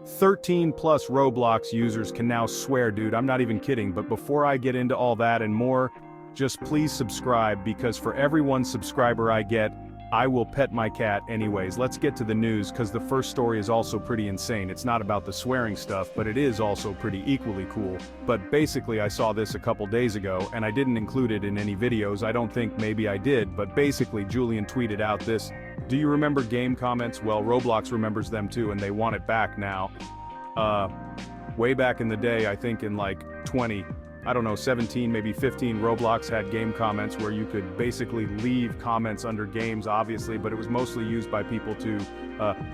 13 plus Roblox users can now swear, dude. I'm not even kidding, but before I get into all that and more, just please subscribe, because for every one subscriber I get, I will pet my cat. Anyways, let's get to the news, because the first story is also pretty insane. It's not about the swearing stuff, but it is also pretty equally cool. But basically I saw this a couple days ago, and I didn't include it in any videos. I don't think maybe I did, but basically Julian tweeted out this: "Do you remember game comments? Well, Roblox remembers them too, and they want it back now. Way back in the day, I think in like 17, maybe 15, Roblox had game comments where you could basically leave comments under games, obviously, but it was mostly used by people to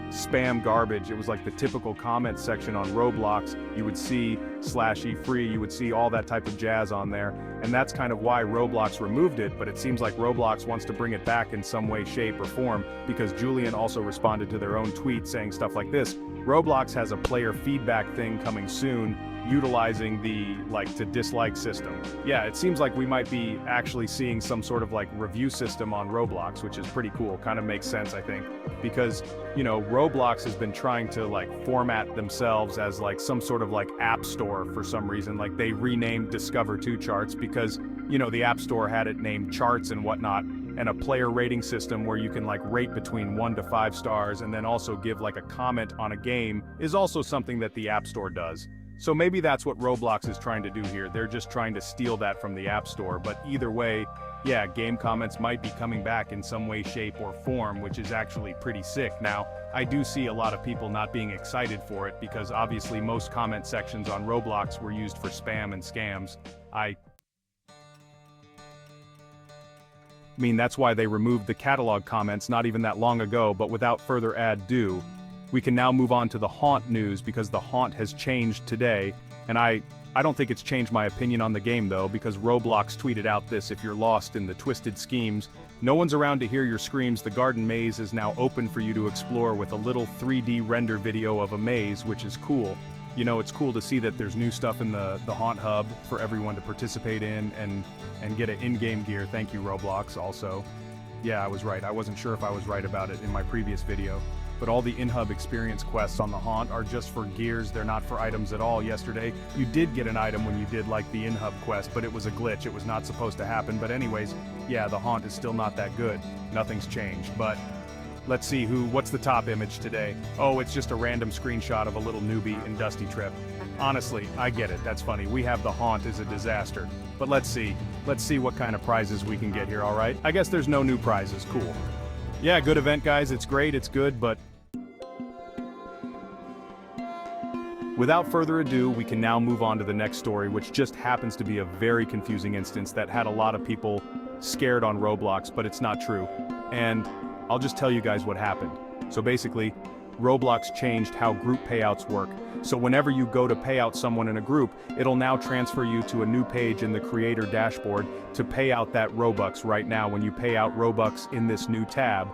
spam garbage. It was like the typical comment section on Roblox. You would see /e-free, you would see all that type of jazz on there, and that's kind of why Roblox removed it, but it seems like Roblox wants to bring it back in some way, shape, or form, because Julian also responded to their own tweet saying stuff like this: "Roblox has a player feedback thing coming soon, utilizing the like to dislike system." Yeah, it seems like we might be actually seeing some sort of like review system on Roblox, which is pretty cool. Kind of makes sense, I think, because, you know, Roblox has been trying to like format themselves as like some sort of like app store for some reason. Like they renamed Discover 2 Charts because, you know, the app store had it named Charts and whatnot, and a player rating system where you can like rate between 1 to 5 stars and then also give like a comment on a game is also something that the app store does. So maybe that's what Roblox is trying to do here. They're just trying to steal that from the App Store, but either way, yeah, game comments might be coming back in some way, shape, or form, which is actually pretty sick. Now, I do see a lot of people not being excited for it, because obviously most comment sections on Roblox were used for spam and scams. I mean, that's why they removed the catalog comments not even that long ago. But without further ado, we can now move on to the Haunt news, because the Haunt has changed today, and I don't think it's changed my opinion on the game though, because Roblox tweeted out this: "If you're lost in the twisted schemes, no one's around to hear your screams. The garden maze is now open for you to explore with a little 3D render video of a maze," which is cool. You know, it's cool to see that there's new stuff in the Haunt Hub for everyone to participate in and get an in-game gear. Thank you, Roblox, also. Yeah, I was right. I wasn't sure if I was right about it in my previous video. But all the in-hub experience quests on the Haunt are just for gears, they're not for items at all. Yesterday, you did get an item when you did like the in-hub quest, but it was a glitch, it was not supposed to happen. But anyways, yeah, the Haunt is still not that good. Nothing's changed, but let's see what's the top image today. Oh, it's just a random screenshot of a little newbie in Dusty Trip. Honestly, I get it, that's funny. We have the Haunt is a disaster. But let's see what kind of prizes we can get here, alright? I guess there's no new prizes, cool. Yeah, good event, guys, it's great, it's good, but without further ado, we can now move on to the next story, which just happens to be a very confusing instance that had a lot of people scared on Roblox, but it's not true. And I'll just tell you guys what happened. So basically, Roblox changed how group payouts work. So whenever you go to pay out someone in a group, it'll now transfer you to a new page in the creator dashboard to pay out that Robux. Right now, when you pay out Robux in this new tab,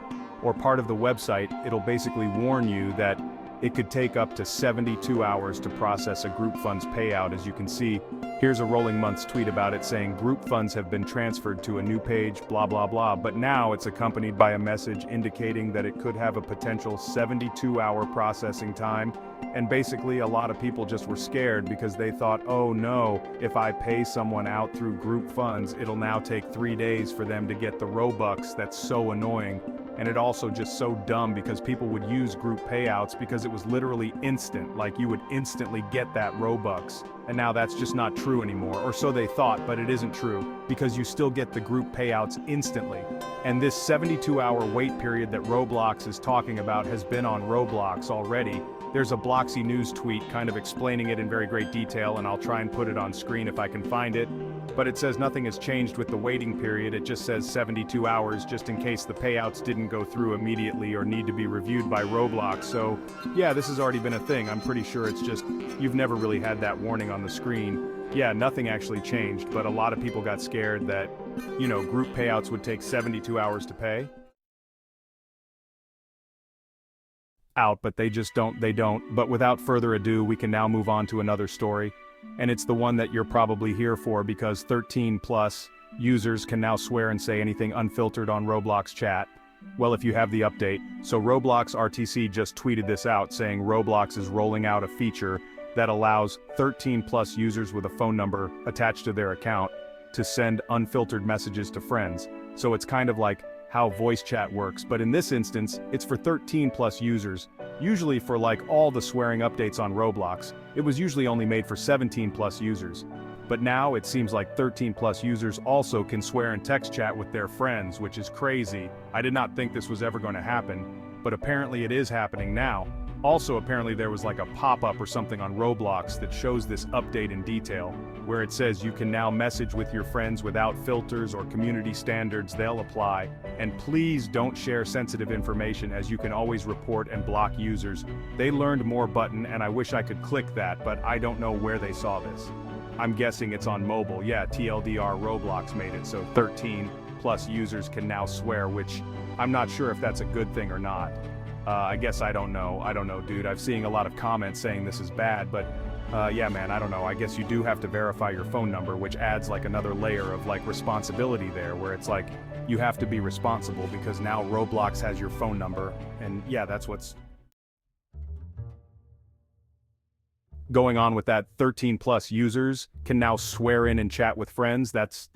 or part of the website, it'll basically warn you that it could take up to 72 hours to process a group funds payout. As you can see, here's a rolling months tweet about it saying group funds have been transferred to a new page, blah blah blah, but now it's accompanied by a message indicating that it could have a potential 72-hour processing time. And basically a lot of people just were scared because they thought, oh no, if I pay someone out through group funds, it'll now take 3 days for them to get the Robux. That's so annoying. And it also just so dumb, because people would use group payouts because it was literally instant, like you would instantly get that Robux. And now that's just not true anymore, or so they thought, but it isn't true, because you still get the group payouts instantly. And this 72-hour wait period that Roblox is talking about has been on Roblox already. There's a Bloxy News tweet kind of explaining it in very great detail, and I'll try and put it on screen if I can find it. But it says nothing has changed with the waiting period, it just says 72 hours just in case the payouts didn't go through immediately or need to be reviewed by Roblox. So yeah, this has already been a thing. I'm pretty sure it's just, you've never really had that warning on the screen. Yeah, nothing actually changed, but a lot of people got scared that, you know, group payouts would take 72 hours to pay out, but they don't. But without further ado, we can now move on to another story. And it's the one that you're probably here for, because 13 plus users can now swear and say anything unfiltered on Roblox chat. Well, if you have the update, so Roblox RTC just tweeted this out saying Roblox is rolling out a feature that allows 13 plus users with a phone number attached to their account to send unfiltered messages to friends. So it's kind of like how voice chat works, but in this instance, it's for 13 plus users. Usually for like all the swearing updates on Roblox, it was usually only made for 17 plus users. But now it seems like 13 plus users also can swear in text chat with their friends, which is crazy. I did not think this was ever going to happen, but apparently it is happening now. Also, apparently there was like a pop-up or something on Roblox that shows this update in detail, where it says you can now message with your friends without filters or community standards, they'll apply. And please don't share sensitive information, as you can always report and block users. They learned more button, and I wish I could click that, but I don't know where they saw this. I'm guessing it's on mobile. Yeah, TLDR Roblox made it, so 13 plus users can now swear, which I'm not sure if that's a good thing or not. I guess I don't know, dude. I've seen a lot of comments saying this is bad, but yeah, man, I don't know. I guess you do have to verify your phone number, which adds like another layer of like responsibility there, where it's like you have to be responsible because now Roblox has your phone number, and yeah, that's what's going on with that. 13 plus users can now swear in and chat with friends. That's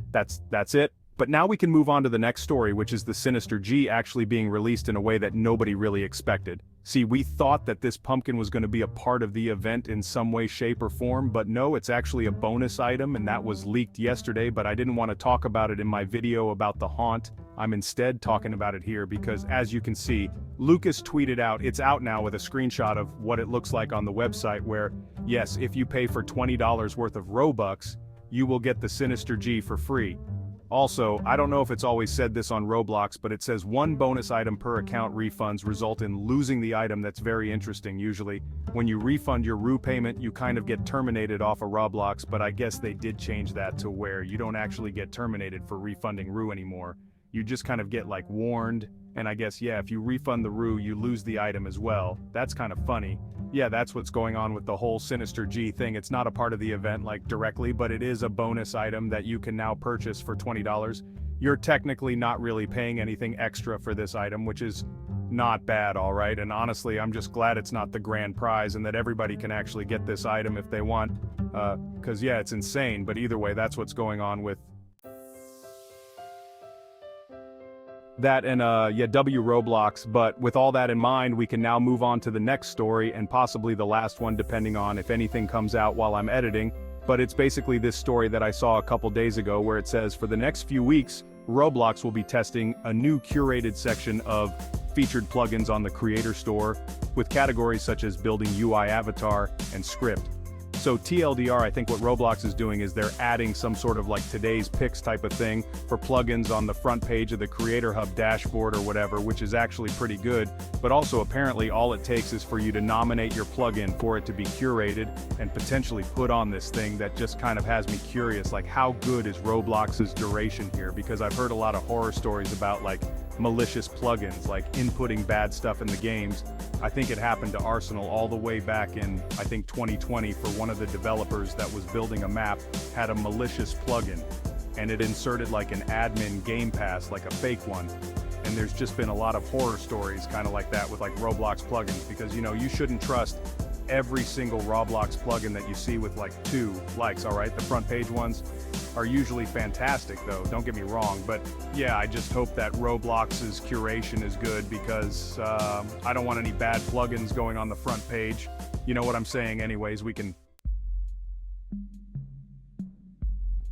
it. But now we can move on to the next story, which is the Sinister G actually being released in a way that nobody really expected. See, we thought that this pumpkin was going to be a part of the event in some way, shape, or form, but no, it's actually a bonus item, and that was leaked yesterday, but I didn't want to talk about it in my video about the haunt. I'm instead talking about it here because, as you can see, Lucas tweeted out, it's out now with a screenshot of what it looks like on the website where, yes, if you pay for $20 worth of Robux, you will get the Sinister G for free. Also, I don't know if it's always said this on Roblox, but it says one bonus item per account refunds result in losing the item. That's very interesting. Usually, when you refund your RU payment, you kind of get terminated off of Roblox, but I guess they did change that to where you don't actually get terminated for refunding RU anymore. You just kind of get like warned, and I guess, yeah, if you refund the RU, you lose the item as well. That's kind of funny. Yeah, that's what's going on with the whole Sinister G thing. It's not a part of the event like directly, but it is a bonus item that you can now purchase for $20. You're technically not really paying anything extra for this item, which is not bad, all right? And honestly, I'm just glad it's not the grand prize and that everybody can actually get this item if they want. Cause yeah, it's insane, but either way, that's what's going on with that. And yeah, Roblox. But with all that in mind, we can now move on to the next story and possibly the last one, depending on if anything comes out while I'm editing. But it's basically this story that I saw a couple days ago where it says for the next few weeks, Roblox will be testing a new curated section of featured plugins on the creator store with categories such as building UI avatar and script. So TLDR, I think what Roblox is doing is they're adding some sort of like today's picks type of thing for plugins on the front page of the Creator Hub dashboard or whatever, which is actually pretty good. But also apparently all it takes is for you to nominate your plugin for it to be curated and potentially put on this thing that just kind of has me curious, like how good is Roblox's duration here? Because I've heard a lot of horror stories about like malicious plugins, like inputting bad stuff in the games. I think it happened to Arsenal all the way back in, I think 2020, for one of the developers that was building a map had a malicious plugin, and it inserted like an admin game pass, like a fake one. And there's just been a lot of horror stories kind of like that with like Roblox plugins, because you know, you shouldn't trust every single Roblox plugin that you see with like 2 likes, all right? The front page ones are usually fantastic though, don't get me wrong, but yeah, I just hope that Roblox's curation is good because I don't want any bad plugins going on the front page. You know what I'm saying? Anyways, we can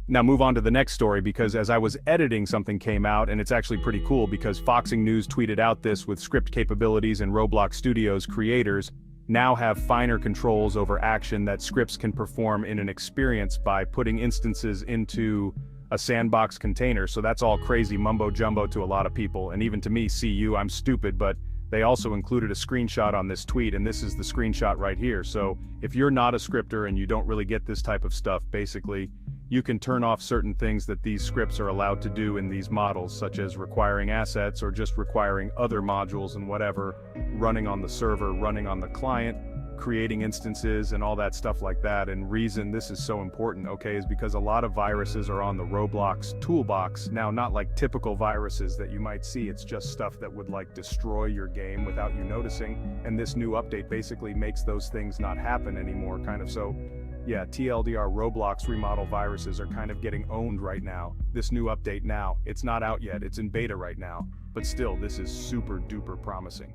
now move on to the next story, because as I was editing, something came out, and it's actually pretty cool because Foxing News tweeted out this with script capabilities, and Roblox Studios creators now have finer controls over action that scripts can perform in an experience by putting instances into a sandbox container. So that's all crazy mumbo jumbo to a lot of people, and even to me, CU, I'm stupid, but they also included a screenshot on this tweet, and this is the screenshot right here. So if you're not a scripter and you don't really get this type of stuff, basically, you can turn off certain things that these scripts are allowed to do in these models, such as requiring assets or just requiring other modules and whatever, running on the server, running on the client, creating instances and all that stuff like that. And reason this is so important, okay, is because a lot of viruses are on the Roblox toolbox. Now, not like typical viruses that you might see, it's just stuff that would like destroy your game without you noticing. And this new update basically makes those things not happen anymore, kind of. So yeah, TLDR Roblox remodel viruses are kind of getting owned right now. This new update now, it's not out yet, it's in beta right now. But still, this is super duper promising.